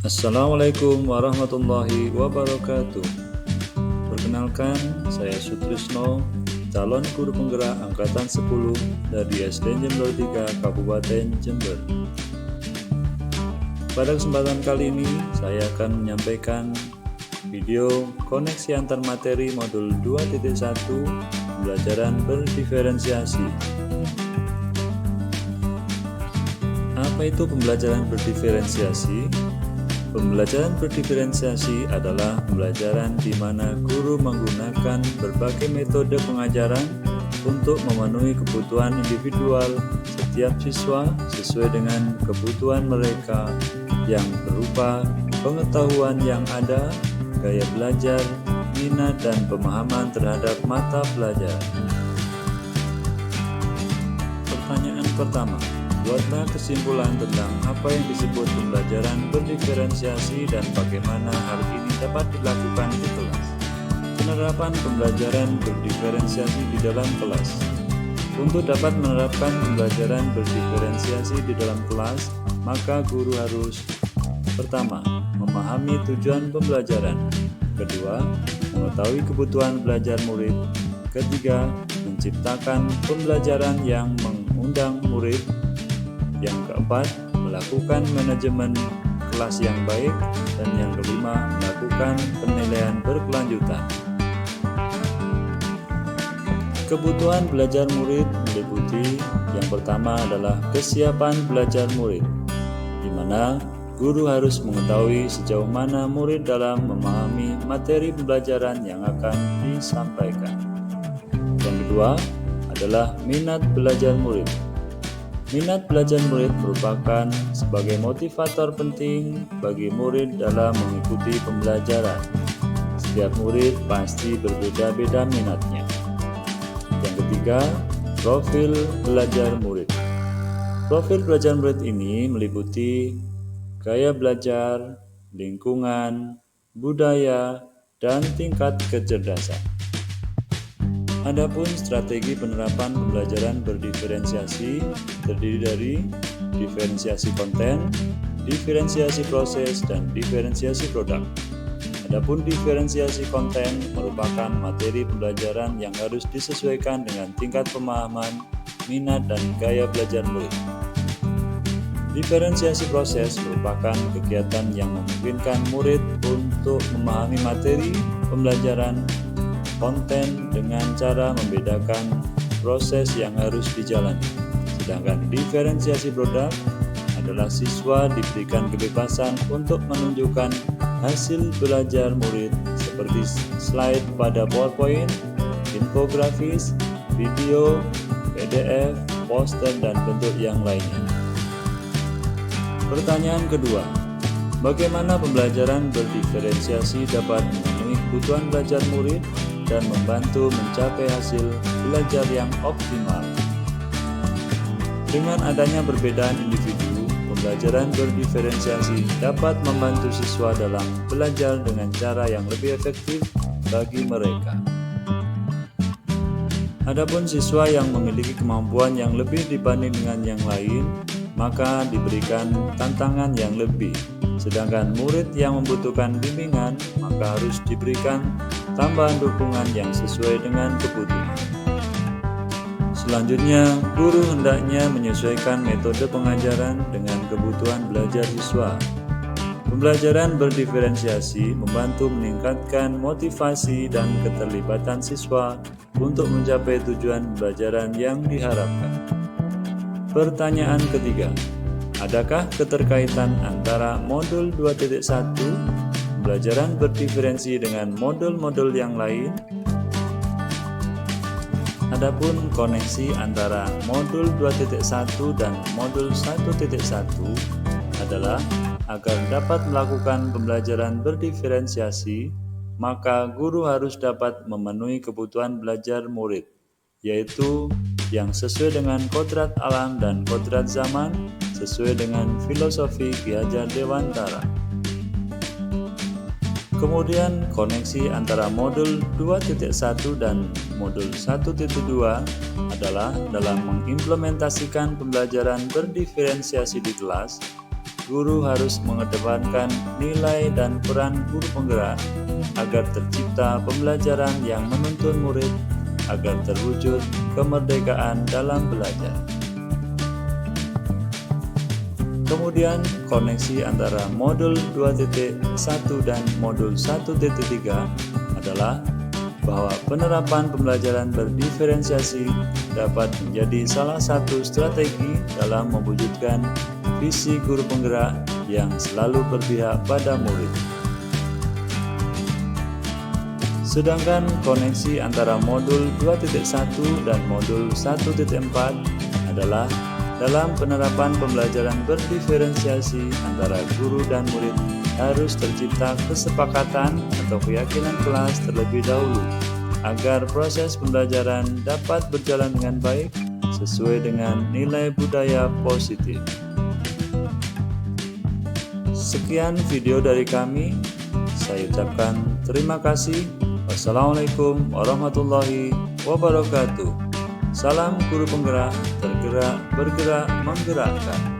Assalamualaikum warahmatullahi wabarakatuh. Perkenalkan, saya Sutrisno, calon guru penggerak angkatan 10 dari SD Jember 3 Kabupaten Jember. Pada kesempatan kali ini, saya akan menyampaikan video koneksi antar materi modul 2.1 pembelajaran berdiferensiasi. Apa itu pembelajaran berdiferensiasi? Pembelajaran berdiferensiasi adalah pembelajaran di mana guru menggunakan berbagai metode pengajaran untuk memenuhi kebutuhan individual setiap siswa sesuai dengan kebutuhan mereka yang berupa pengetahuan yang ada, gaya belajar, minat dan pemahaman terhadap mata pelajaran. Pertanyaan pertama. Buatlah kesimpulan tentang apa yang disebut pembelajaran berdiferensiasi dan bagaimana hal ini dapat dilakukan di kelas. Penerapan pembelajaran berdiferensiasi di dalam kelas. Untuk dapat menerapkan pembelajaran berdiferensiasi di dalam kelas, maka guru harus: pertama, memahami tujuan pembelajaran. Kedua, mengetahui kebutuhan belajar murid. Ketiga, menciptakan pembelajaran yang mengundang murid. Yang keempat, melakukan manajemen kelas yang baik. Dan yang kelima, melakukan penilaian berkelanjutan. Kebutuhan belajar murid meliputi yang pertama adalah kesiapan belajar murid, di mana guru harus mengetahui sejauh mana murid dalam memahami materi pembelajaran yang akan disampaikan. Yang kedua adalah minat belajar murid. Minat belajar murid merupakan sebagai motivator penting bagi murid dalam mengikuti pembelajaran. Setiap murid pasti berbeda-beda minatnya. Yang ketiga, profil belajar murid. Profil belajar murid ini meliputi gaya belajar, lingkungan, budaya, dan tingkat kecerdasan. Adapun strategi penerapan pembelajaran berdiferensiasi terdiri dari diferensiasi konten, diferensiasi proses, dan diferensiasi produk. Adapun diferensiasi konten merupakan materi pembelajaran yang harus disesuaikan dengan tingkat pemahaman, minat, dan gaya belajar murid. Diferensiasi proses merupakan kegiatan yang memungkinkan murid untuk memahami materi pembelajaran konten dengan cara membedakan proses yang harus dijalani. Sedangkan diferensiasi produk adalah siswa diberikan kebebasan untuk menunjukkan hasil belajar murid seperti slide pada PowerPoint, infografis, video, PDF, poster, dan bentuk yang lainnya. Pertanyaan kedua, bagaimana pembelajaran berdiferensiasi dapat memenuhi kebutuhan belajar murid dan membantu mencapai hasil belajar yang optimal? Dengan adanya perbedaan individu, pembelajaran berdiferensiasi dapat membantu siswa dalam belajar dengan cara yang lebih efektif bagi mereka. Adapun siswa yang memiliki kemampuan yang lebih dibanding dengan yang lain, maka diberikan tantangan yang lebih. Sedangkan murid yang membutuhkan bimbingan, maka harus diberikan tambahan dukungan yang sesuai dengan kebutuhan. Selanjutnya, guru hendaknya menyesuaikan metode pengajaran dengan kebutuhan belajar siswa. Pembelajaran berdiferensiasi membantu meningkatkan motivasi dan keterlibatan siswa untuk mencapai tujuan pembelajaran yang diharapkan. Pertanyaan ketiga, adakah keterkaitan antara modul 2.1 pembelajaran berdiferensi dengan modul-modul yang lain? Adapun koneksi antara modul 2.1 dan modul 1.1 adalah agar dapat melakukan pembelajaran berdiferensiasi, maka guru harus dapat memenuhi kebutuhan belajar murid, yaitu yang sesuai dengan kodrat alam dan kodrat zaman, sesuai dengan filosofi Ki Hajar Dewantara. Kemudian koneksi antara modul 2.1 dan modul 1.2 adalah dalam mengimplementasikan pembelajaran berdiferensiasi di kelas. guru harus mengedepankan nilai dan peran guru penggerak agar tercipta pembelajaran yang menuntun murid agar terwujud kemerdekaan dalam belajar. Kemudian, koneksi antara modul 2.1 dan modul 1.3 adalah bahwa penerapan pembelajaran berdiferensiasi dapat menjadi salah satu strategi dalam mewujudkan visi guru penggerak yang selalu berpihak pada murid. Sedangkan koneksi antara modul 2.1 dan modul 1.4 adalah dalam penerapan pembelajaran berdiferensiasi antara guru dan murid harus tercipta kesepakatan atau keyakinan kelas terlebih dahulu agar proses pembelajaran dapat berjalan dengan baik sesuai dengan nilai budaya positif. Sekian video dari kami. Saya ucapkan terima kasih. Wassalamualaikum warahmatullahi wabarakatuh. Salam guru penggerak, tergerak, bergerak, menggerakkan.